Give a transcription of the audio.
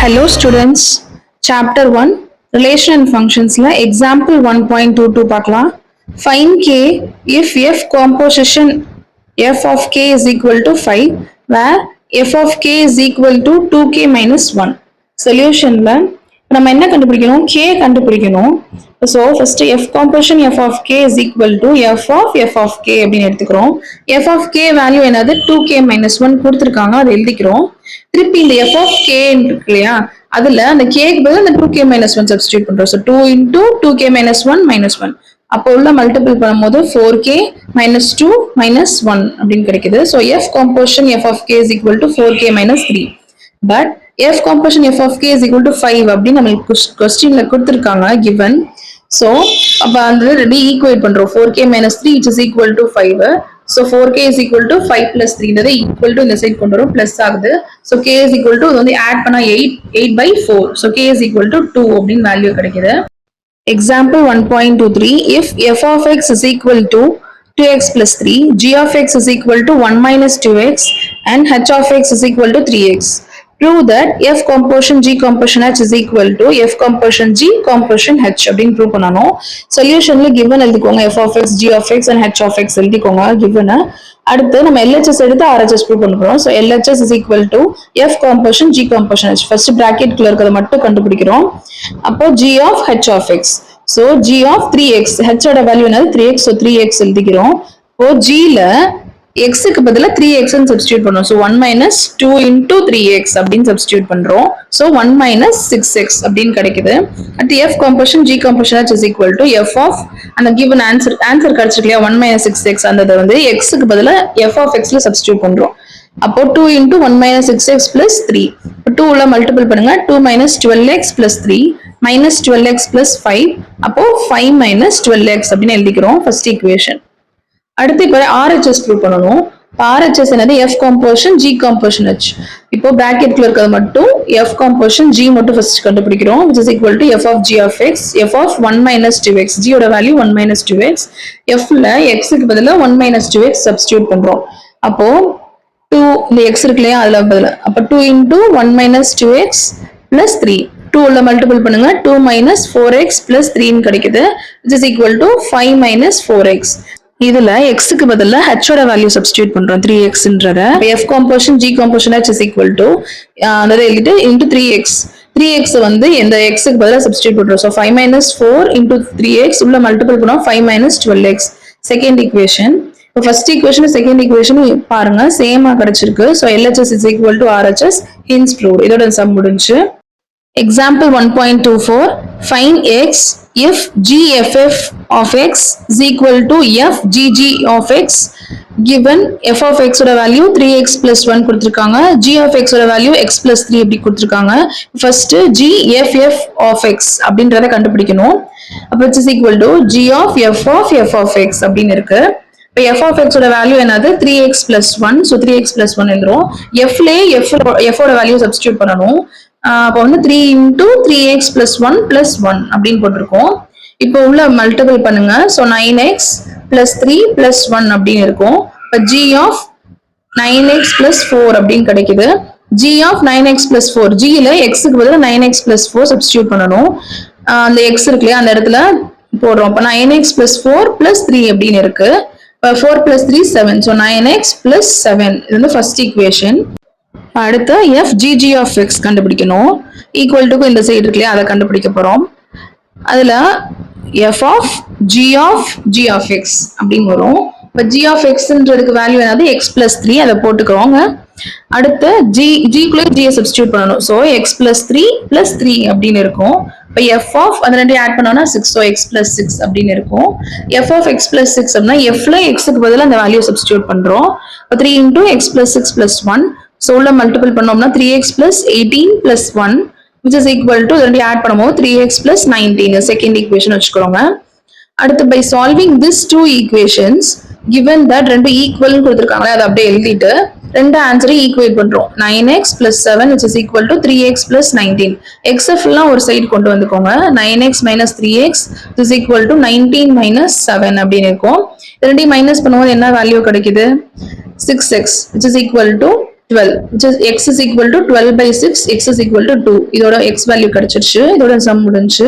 Hello students, chapter 1 relation and functions la example 1.22 பார்க்கலாம். Find k if f composition f of k is equal to 5 where f of k is equal to 2k minus 1. Solutionல நம்ம என்ன கண்டுபிடிக்கணும்? k கண்டுபிடிக்கணும். So first f composition f of k is equal to f of k அப்படின்னு எடுத்துக்கிறோம். f of k value என்னது? 2k minus 1 கொடுத்திருக்காங்க, அதை எழுதிக்கிறோம். திருப்பி இந்த f of k இருக்கு இல்லையா, அதுல அந்த k க்கு பதிலா அந்த 2k minus 1 சப்ஸ்டிட்யூட் பண்றோம். So 2 into 2k minus 1 minus 1. அப்போ உள்ள மல்டிபிள் பண்ணும்போது 4k minus 2 minus 1 அப்படின்னு கிடைக்குது. So f composition f of k is equal to 4k minus 3. But f composition f of k is equal to 5 அப்படின்னு நம்மளுக்கு கொஸ்டின்ல கொடுத்திருக்காங்க given. So அப்ப அந்த ரெண்டு ஈக்குவேட் பண்றோம். 4k minus 3 which is equal to 5. So 4k is equal to 5 plus 3 ன்றதை equal to இந்த side கொண்டு வரோம், plus ஆகுது. So k is equal to இது வந்து ஆட் பண்ணா 8 by 4. So k is equal to 2 அப்படின்னு வேல்யூ கிடைக்குது. Example 1.23 if f of x is equal to 2x plus 3, g of x is equal to 1 minus 2x and h of x is equal to 3x. Prove that f composition g composition h is equal to f composition g composition h அப்படின்னு prove பண்ணனும். சொல்யூஷன்ல given எழுதிக்கோங்க, f of x, g of x and h of x எழுதிக்கோங்க given. அடுத்து நம்ம LHS எடுத்து RHS prove பண்ண போறோம். So LHS is equal to f composition g composition h. First bracket குள்ள இருக்கத மட்டும் கண்டுபிடிக்கிறோம். அப்போ g of h of x. So g of 3x, h ஓட வேல்யூ என்னது? 3x. So 3x எழுதிக்கிறோம். இப்போ g ல x க்கு பதிலா 3x ன்னு சப்ஸ்டிட்யூட் பண்றோம். So 1 minus 2 into 3x அப்படின்னு சப்ஸ்டிட்யூட் பண்றோம். So 1 minus 6x அப்படின்னு கிடைக்குது. அடுத்து f composition g composition h is equal to f of அந்த given answer கிடைச்சிருக்கலையா 1 minus 6x, அந்த வந்து x க்கு பதிலா f of x ல சப்ஸ்டிட்யூட் பண்றோம். அப்போ 2 into 1 minus 6x plus 3. 2 உள்ள மல்டிபிள் பண்ணுங்க. 2 minus 12x plus 3 minus 12x plus 5. அப்போ 5 minus 12x அப்படின்னு எழுதிக்கிறோம் ஃபர்ஸ்ட் ஈக்குவேஷன். அடுத்து இப்போ RHS ப்ரூவ் பண்ணணும். RHS என்னது? f composition g composition h. இப்போ பிராக்கெட்ல இருக்கிறது மட்டும் f composition g மட்டும் ஃபர்ஸ்ட் கண்டுபிடிக்கிறோம், which is equal to f of g of x, f of 1 minus 2x. g ஓட வேல்யூ 1 minus 2x. f ல x க்கு பதிலா 1 minus 2x சப்ஸ்டிட்யூட் பண்றோம். அப்போ 2 இந்த x இருக்கு இல்லையா, அதுல பதிலா அப்ப 2 into 1 minus 2x plus 3. 2 உள்ள மல்டிபிள் பண்ணுங்க. 2 minus 4x plus 3 ன்னு கிடைக்குது, which is equal to 5 minus 4x. இதுல x க்கு பதிலா h ஓட வேல்யூ சப்ஸ்டிட்யூட் பண்றோம் 3x ன்றத. f composition g composition h is equal to அத எழுதிட்டு into 3x. 3x வந்து இந்த x க்கு பதிலா சப்ஸ்டிட்யூட் பண்றோம். So 5 minus 4 into 3x உள்ள மல்டிபிள் பண்ணோம் 5 minus 12x. Second equation. இப்போ ஃபர்ஸ்ட் ஈக்குவேஷன் செகண்ட் ஈக்குவேஷன் பாருங்க சேமா கிடைச்சிருக்கு. So LHS is equal to RHS, hence proved. இதோட சம் முடிஞ்சு. Example 1.24 find x if gff of x is equal to fgg of x given f of x ஓட value 3x plus 1 கொடுத்திருக்காங்க, g of x ஓட value x plus 3 இப்படி கொடுத்திருக்காங்க. First gff of x அப்படின்றத கண்டுபிடிக்கணும். அப்ப it is equal to g of f of x அப்படின்னு இருக்கு. இப்போ f of x ஓட வேல்யூ என்னது? 3x plus 1. So 3x plus 1 எழுதுறோம். f லே f ஓட வேல்யூ சப்ஸ்டிட்யூட் பண்ணனும். அப்போ வந்து 3 into 3x plus 1 plus 1 அப்படின்னு போட்டிருக்கோம். இப்போ உள்ள மல்டிபிள் பண்ணுங்க. So 9x plus 3 plus 1 அப்படின்னு இருக்கும். இப்போ g of 9x plus 4 அப்படின்னு கிடைக்குது. g of 9x plus 4. g ல x க்கு பதிலா 9x plus 4 சப்ஸ்டிட்யூட் பண்ணனும். அந்த x இருக்கு இல்லையா, அந்த இடத்துல போடுறோம். அப்போ 9x plus 4 plus 3 அப்படின்னு இருக்கு. 4 plus 3 7. So 9x plus 7. இது வந்து ஃபர்ஸ்ட் ஈக்குவேஷன். அடுத்து fgg of x கண்டுபிடிக்கணும். ஈக்குவல் டு இந்த சைடு இருக்கு இல்லையா, அதை கண்டுபிடிக்க போறோம். அதுல f of g of x அப்படின்னு வரும். இப்போ g of xன்றதுக்கு வேல்யூ என்னது? x plus 3 அதை போட்டுக்கிறோங்க. அடுத்து g குள்ள g சப்ஸ்டிட்யூட் பண்ணணும். So x plus 3 plus 3 அப்படின்னு இருக்கும். இப்போ f of அது ரெண்டையும் ஆட் பண்ணோம்னா 6. So x plus 6 அப்படின்னு இருக்கும். f of x plus 6 அப்படின்னா f ல x க்கு பதிலா அந்த வேல்யூ சப்ஸ்டிட்யூட் பண்றோம். இப்போ 3 into x plus 6 plus 1. So உள்ள மல்டிபிள் பண்ணோம்னா 3x plus 18 plus 1 which is equal to ரெண்டு ஆட் பண்ணும்போது 3x plus 19. செகண்ட் ஈக்குவேஷன் வச்சுக்கோங்க. அடுத்து by solving this two equations given that ரெண்டு ஈக்குவல்னு கொடுத்திருக்காங்களே, அதை அப்படியே எழுதிட்டு ரெண்டு ஆன்சரை ஈக்குவேட் பண்றோம். 9x plus 7 which is equal to 3x plus 19. x எல்லாம் ஒரு சைடு கொண்டு வந்துக்கோங்க. 9x minus 3x is equal to 19 minus 7 அப்படின்னு இருக்கும். ரெண்டையும் மைனஸ் பண்ணும்போது என்ன வேல்யூ கிடைக்குது? 6x which is equal to 12 which is x is equal to 12 by 6 x is equal to 2 இதோட x வேல்யூ கிடைச்சிருச்சு இதோட சம் முடிஞ்சு